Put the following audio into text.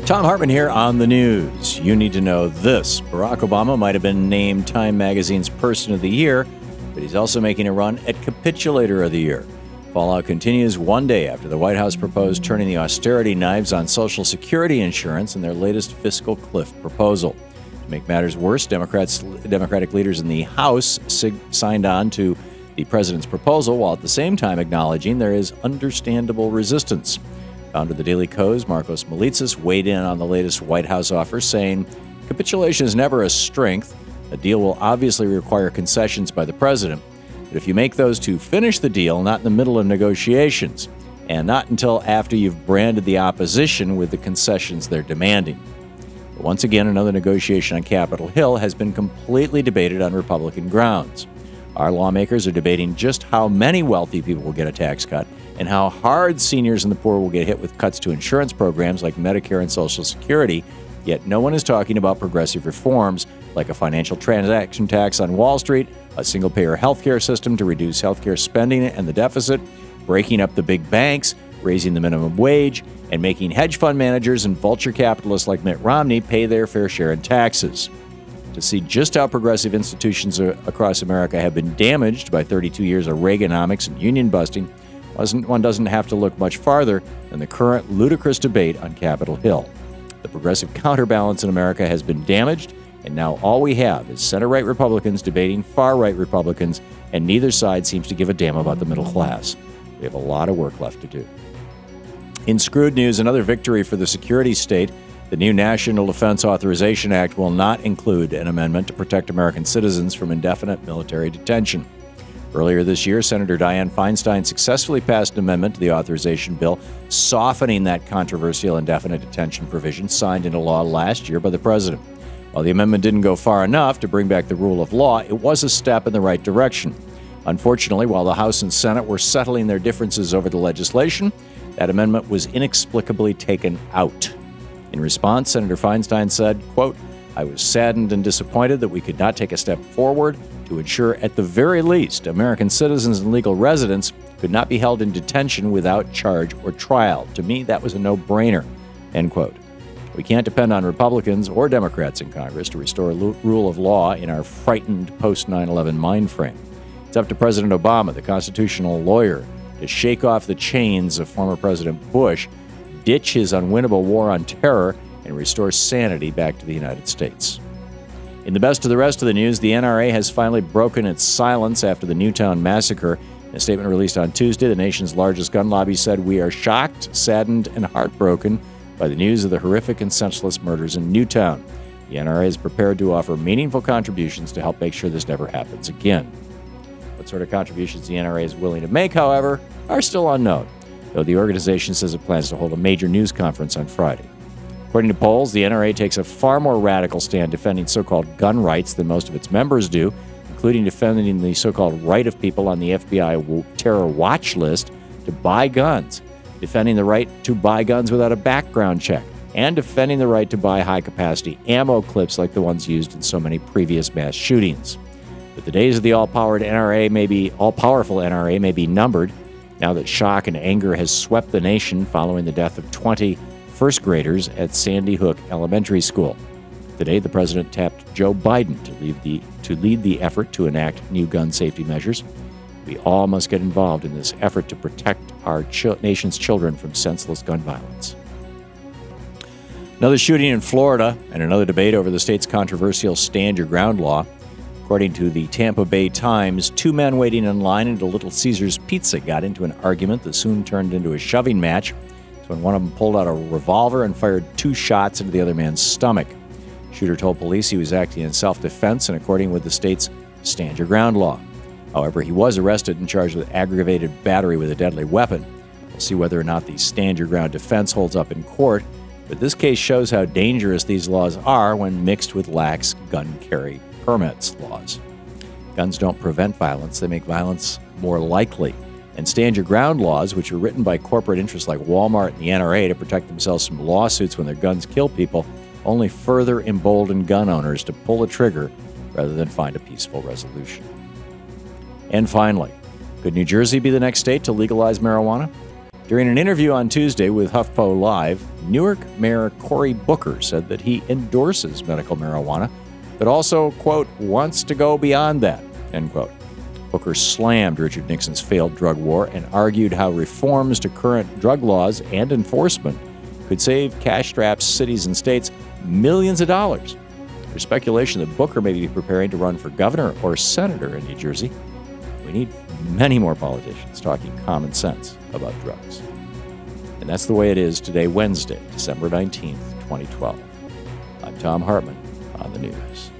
Thom Hartmann here on the news. You need to know this. Barack Obama might have been named Time Magazine's Person of the Year, but he's also making a run at Capitulator of the Year. Fallout continues one day after the White House proposed turning the austerity knives on Social Security insurance in their latest fiscal cliff proposal. To make matters worse, Democratic leaders in the House signed on to the president's proposal, while at the same time acknowledging there is understandable resistance. Founder of the Daily Kos, Marcos Melitsas, weighed in on the latest White House offer, saying, "Capitulation is never a strength. A deal will obviously require concessions by the president. But if you make those to finish the deal, not in the middle of negotiations, and not until after you've branded the opposition with the concessions they're demanding." But once again, another negotiation on Capitol Hill has been completely debated on Republican grounds. Our lawmakers are debating just how many wealthy people will get a tax cut and how hard seniors and the poor will get hit with cuts to insurance programs like Medicare and Social Security, yet no one is talking about progressive reforms like a financial transaction tax on Wall Street, a single-payer healthcare system to reduce healthcare spending and the deficit, breaking up the big banks, raising the minimum wage, and making hedge fund managers and vulture capitalists like Mitt Romney pay their fair share in taxes. To see just how progressive institutions across America have been damaged by 32 years of Reaganomics and union busting, one doesn't have to look much farther than the current ludicrous debate on Capitol Hill. The progressive counterbalance in America has been damaged, and now all we have is center-right Republicans debating far-right Republicans, and neither side seems to give a damn about the middle class. We have a lot of work left to do. In screwed news, another victory for the security state. The new National Defense Authorization Act will not include an amendment to protect American citizens from indefinite military detention. Earlier this year, Senator Dianne Feinstein successfully passed an amendment to the authorization bill, softening that controversial indefinite detention provision signed into law last year by the president. While the amendment didn't go far enough to bring back the rule of law, it was a step in the right direction. Unfortunately, while the House and Senate were settling their differences over the legislation, that amendment was inexplicably taken out. In response, Senator Feinstein said, quote, "I was saddened and disappointed that we could not take a step forward to ensure at the very least American citizens and legal residents could not be held in detention without charge or trial. To me, that was a no-brainer," end quote. We can't depend on Republicans or Democrats in Congress to restore rule of law in our frightened post-9/11 mind frame. It's up to President Obama, the constitutional lawyer, to shake off the chains of former President Bush, ditch his unwinnable war on terror, and restore sanity back to the United States. In the best of the rest of the news, the NRA has finally broken its silence after the Newtown massacre. In a statement released on Tuesday, the nation's largest gun lobby said, "We are shocked, saddened, and heartbroken by the news of the horrific and senseless murders in Newtown. The NRA is prepared to offer meaningful contributions to help make sure this never happens again." What sort of contributions the NRA is willing to make, however, are still unknown, though the organization says it plans to hold a major news conference on Friday. According to polls, the NRA takes a far more radical stand defending so-called gun rights than most of its members do, including defending the so-called right of people on the FBI terror watch list to buy guns, defending the right to buy guns without a background check, and defending the right to buy high-capacity ammo clips like the ones used in so many previous mass shootings. But the days of the all-powerful NRA may be numbered now that shock and anger has swept the nation following the death of 20 first graders at Sandy Hook Elementary School. Today, the president tapped Joe Biden to lead the effort to enact new gun safety measures. We all must get involved in this effort to protect our nation's children from senseless gun violence. Another shooting in Florida and another debate over the state's controversial Stand Your Ground law. According to the Tampa Bay Times, two men waiting in line at a Little Caesars Pizza got into an argument that soon turned into a shoving match. When one of them pulled out a revolver and fired 2 shots into the other man's stomach. Shooter told police he was acting in self-defense and according with the state's Stand Your Ground law. However, he was arrested and charged with aggravated battery with a deadly weapon. We'll see whether or not the Stand Your Ground defense holds up in court, but this case shows how dangerous these laws are when mixed with lax gun carry permits laws. Guns don't prevent violence, they make violence more likely. And Stand Your Ground laws, which are written by corporate interests like Walmart and the NRA to protect themselves from lawsuits when their guns kill people, only further embolden gun owners to pull the trigger rather than find a peaceful resolution. And finally, could New Jersey be the next state to legalize marijuana? During an interview on Tuesday with HuffPo Live, Newark Mayor Cory Booker said that he endorses medical marijuana, but also, quote, wants to go beyond that, end quote. Booker slammed Richard Nixon's failed drug war and argued how reforms to current drug laws and enforcement could save cash-strapped cities and states millions of dollars. There's speculation that Booker may be preparing to run for governor or senator in New Jersey. We need many more politicians talking common sense about drugs. And that's the way it is today, Wednesday, December 19th, 2012. I'm Thom Hartmann on the news.